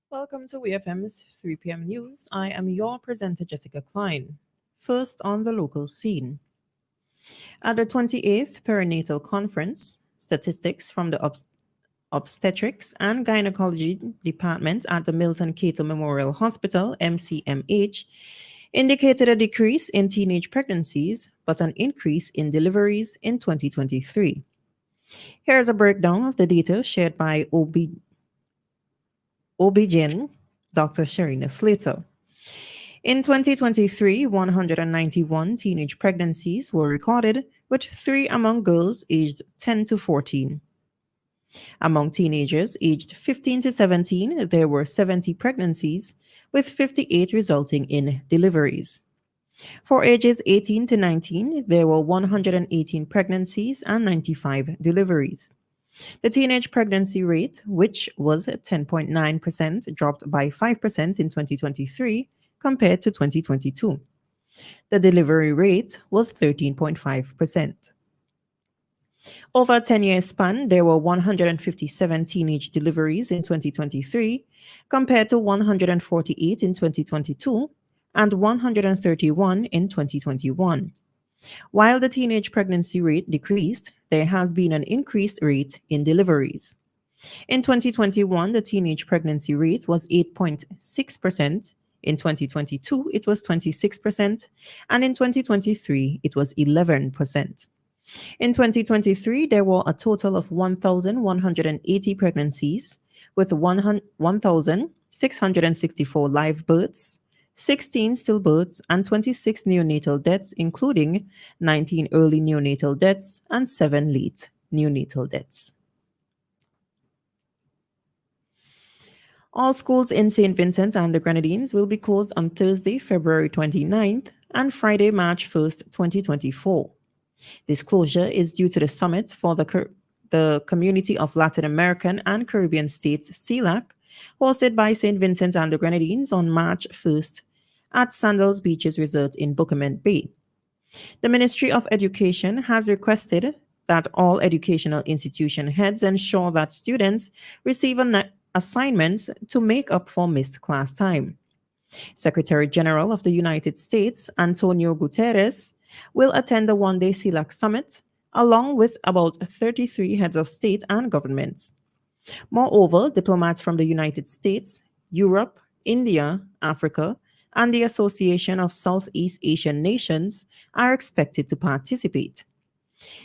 Welcome to WEFM's 3 p.m. news. I am your presenter, Jessica Klein. First on the local scene. At the 28th Perinatal Conference, statistics from the Obstetrics and Gynecology Department at the Milton Cato Memorial Hospital, MCMH, indicated a decrease in teenage pregnancies, but an increase in deliveries in 2023. Here's a breakdown of the data shared by OB-GYN, Dr. Sharina Slater. In 2023, 191 teenage pregnancies were recorded, with 3 among girls aged 10 to 14. Among teenagers aged 15 to 17, there were 70 pregnancies, with 58 resulting in deliveries. For ages 18 to 19, there were 118 pregnancies and 95 deliveries. The teenage pregnancy rate, which was 10.9%, dropped by 5% in 2023 compared to 2022. The delivery rate was 13.5%. Over a 10-year span, there were 157 teenage deliveries in 2023 compared to 148 in 2022 and 131 in 2021. While the teenage pregnancy rate decreased, there has been an increased rate in deliveries. In 2021, the teenage pregnancy rate was 8.6%. In 2022, it was 26%, and in 2023, it was 11%. In 2023, there were a total of 1,180 pregnancies, with 1,664 live births, 16 stillbirths, and 26 neonatal deaths, including 19 early neonatal deaths and 7 late neonatal deaths. All schools in St. Vincent and the Grenadines will be closed on Thursday, February 29th and Friday, March 1st, 2024. This closure is due to the Summit for the Community of Latin American and Caribbean States, CELAC, hosted by St. Vincent and the Grenadines on March 1st at Sandals Beaches Resort in Bookament Bay. The Ministry of Education has requested that all educational institution heads ensure that students receive assignments to make up for missed class time. Secretary General of the United States, Antonio Guterres, will attend the one-day CELAC summit, along with about 33 heads of state and governments. Moreover, diplomats from the United States, Europe, India, Africa, and the Association of Southeast Asian Nations are expected to participate.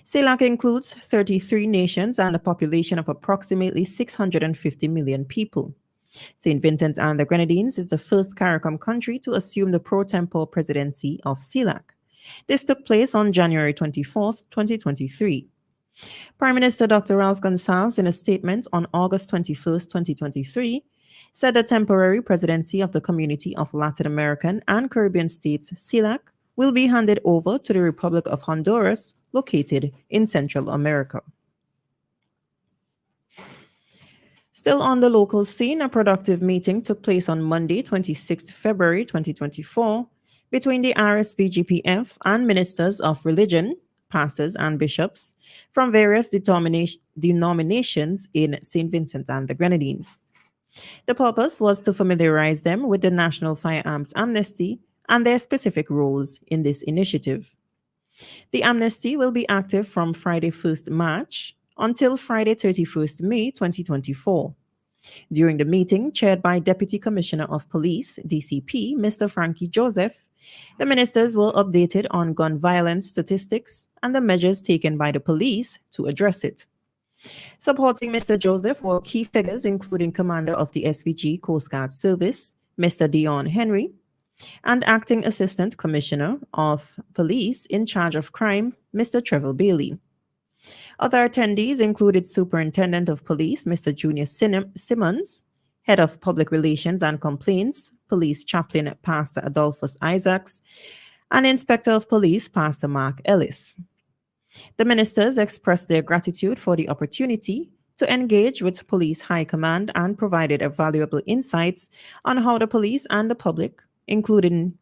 CELAC includes 33 nations and a population of approximately 650 million people. St. Vincent and the Grenadines is the first CARICOM country to assume the pro tempore presidency of CELAC. This took place on January 24, 2023. Prime Minister Dr. Ralph Gonsalves, in a statement on August 21, 2023, said the temporary presidency of the Community of Latin American and Caribbean States, CELAC, will be handed over to the Republic of Honduras, located in Central America. Still on the local scene, a productive meeting took place on Monday, 26 February 2024, between the RSVGPF and ministers of religion, pastors and bishops from various denominations in St. Vincent and the Grenadines. The purpose was to familiarize them with the National Firearms Amnesty and their specific roles in this initiative. The amnesty will be active from Friday 1st March until Friday 31st May 2024. During the meeting, chaired by Deputy Commissioner of Police, DCP, Mr. Frankie Joseph, the ministers were updated on gun violence statistics and the measures taken by the police to address it. Supporting Mr. Joseph were key figures including Commander of the SVG Coast Guard Service, Mr. Dion Henry, and Acting Assistant Commissioner of Police in charge of crime, Mr. Trevor Bailey. Other attendees included Superintendent of Police, Mr. Junior Simmons, Head of Public Relations and Complaints, Police Chaplain Pastor Adolphus Isaacs, and Inspector of Police Pastor Mark Ellis. The ministers expressed their gratitude for the opportunity to engage with Police High Command and provided valuable insights on how the police and the public, including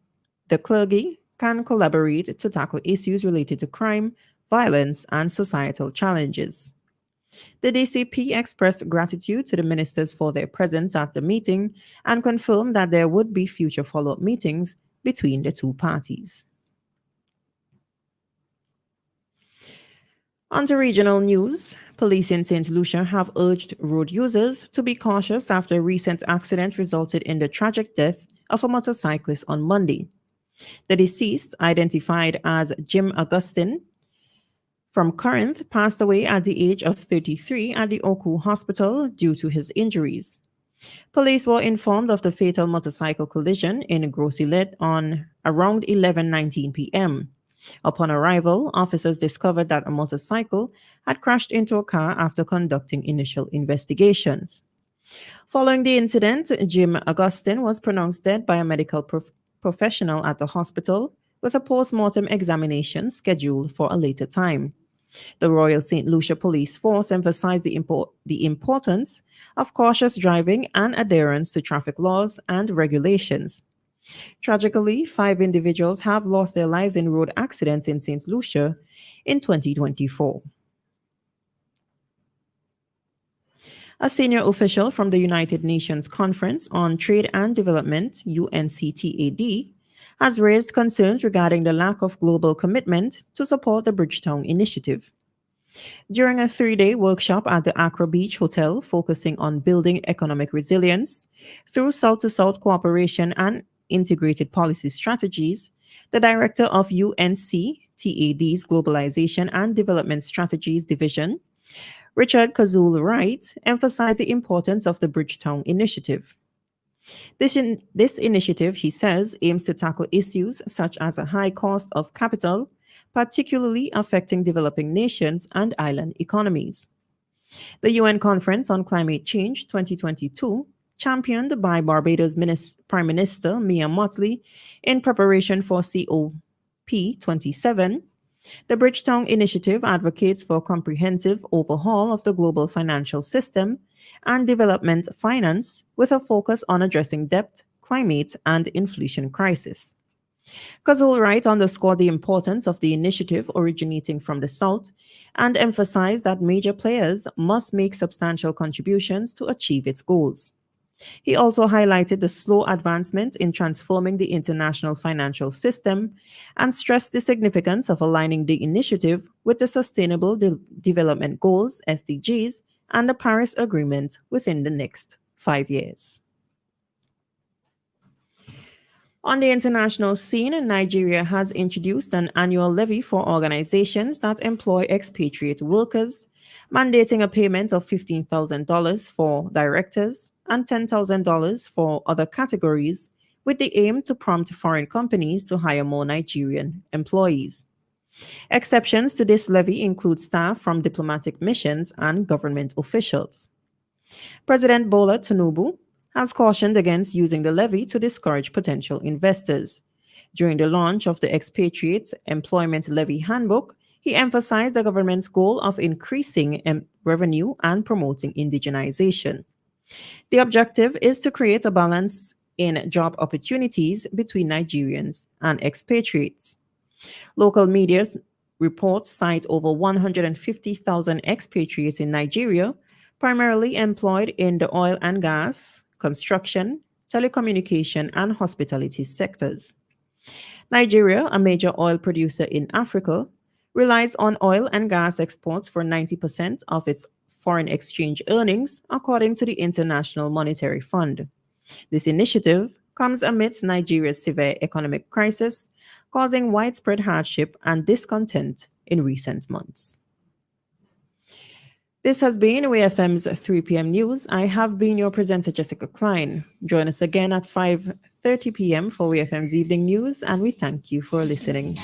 the clergy, can collaborate to tackle issues related to crime, violence, and societal challenges. The DCP expressed gratitude to the ministers for their presence at the meeting and confirmed that there would be future follow up meetings between the two parties. On to regional news. Police in St. Lucia have urged road users to be cautious after a recent accident resulted in the tragic death of a motorcyclist on Monday. The deceased, identified as Jim Augustine from Corinth, passed away at the age of 33 at the Oku Hospital due to his injuries. Police were informed of the fatal motorcycle collision in Grosselet on around 11:19 p.m. Upon arrival, officers discovered that a motorcycle had crashed into a car after conducting initial investigations. Following the incident, Jim Augustine was pronounced dead by a medical professional at the hospital, with a post-mortem examination scheduled for a later time. The Royal St. Lucia Police Force emphasized the importance of cautious driving and adherence to traffic laws and regulations. Tragically, 5 individuals have lost their lives in road accidents in St. Lucia in 2024. A senior official from the United Nations Conference on Trade and Development, UNCTAD, has raised concerns regarding the lack of global commitment to support the Bridgetown Initiative. During a 3-day workshop at the Accra Beach Hotel focusing on building economic resilience through South-to-South cooperation and integrated policy strategies, the director of UNCTAD's Globalization and Development Strategies Division, Richard Kazul Wright, emphasized the importance of the Bridgetown Initiative. This initiative, he says, aims to tackle issues such as a high cost of capital, particularly affecting developing nations and island economies. The UN Conference on Climate Change 2022, championed by Barbados Prime Minister Mia Mottley in preparation for COP27, the Bridgetown Initiative advocates for a comprehensive overhaul of the global financial system and development finance with a focus on addressing debt, climate, and inflation crisis. Kazul Wright underscored the importance of the initiative originating from the South and emphasized that major players must make substantial contributions to achieve its goals. He also highlighted the slow advancement in transforming the international financial system and stressed the significance of aligning the initiative with the Sustainable Development Goals, SDGs, and the Paris Agreement within the next 5 years. On the international scene, Nigeria has introduced an annual levy for organizations that employ expatriate workers, mandating a payment of $15,000 for directors and $10,000 for other categories, with the aim to prompt foreign companies to hire more Nigerian employees. Exceptions to this levy include staff from diplomatic missions and government officials. President Bola Tinubu has cautioned against using the levy to discourage potential investors. During the launch of the Expatriate Employment Levy Handbook, he emphasized the government's goal of increasing revenue and promoting indigenization. The objective is to create a balance in job opportunities between Nigerians and expatriates. Local media reports cite over 150,000 expatriates in Nigeria, primarily employed in the oil and gas, construction, telecommunication, and hospitality sectors. Nigeria, a major oil producer in Africa, relies on oil and gas exports for 90% of its foreign exchange earnings, according to the International Monetary Fund. This initiative comes amidst Nigeria's severe economic crisis, causing widespread hardship and discontent in recent months. This has been WEFM's 3 p.m. news. I have been your presenter, Jessica Klein. Join us again at 5:30 p.m. for WEFM's evening news, and we thank you for listening.